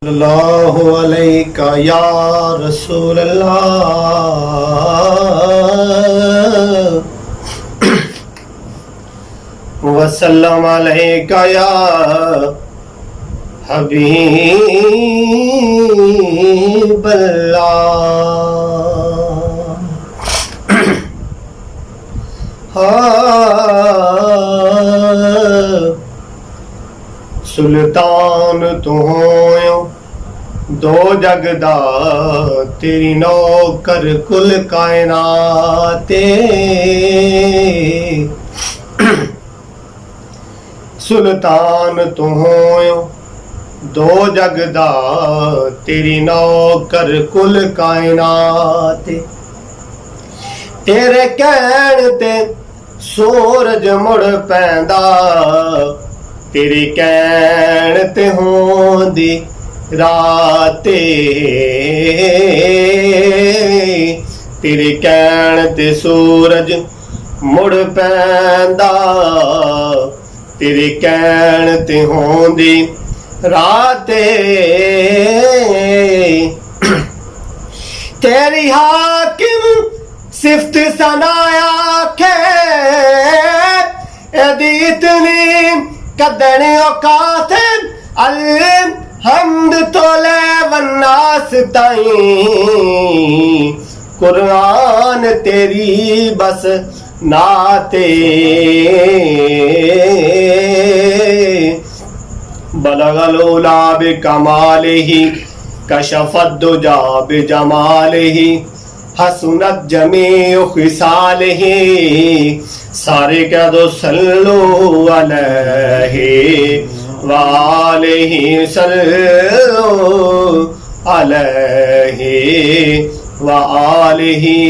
सल्लल्लाहु अलैका या रसूल अल्लाह वसल्लम अलैका या हबीब अल्लाह। सुल्तान तू होयो दो जगदा तेरी नौकर कुल कायनाते। सुल्तान तू होयो दो जगदा तेरी नौकर कुल कायनाते। तेरे कहण ते सूरज मुड़ पैंदा, तेरे कहण ते होंदी राते। तेरे कहण ते सूरज मुड़ पैंदा, तेरे कहण ते होंदी राते। तेरी हाकिम सिफ्त सनाया खे एदी इतनी कदर औकात अलहम्द तोले वन्नास ताईं। कुरान तेरी बस नाते। बलगल उला बिकमालिही कशफत दुजा बिजमालिही हसनत जमीउ खिसालिही। सारे कह दो सल्लु अलैहि वालिही सल्लु अलैहि वालिही।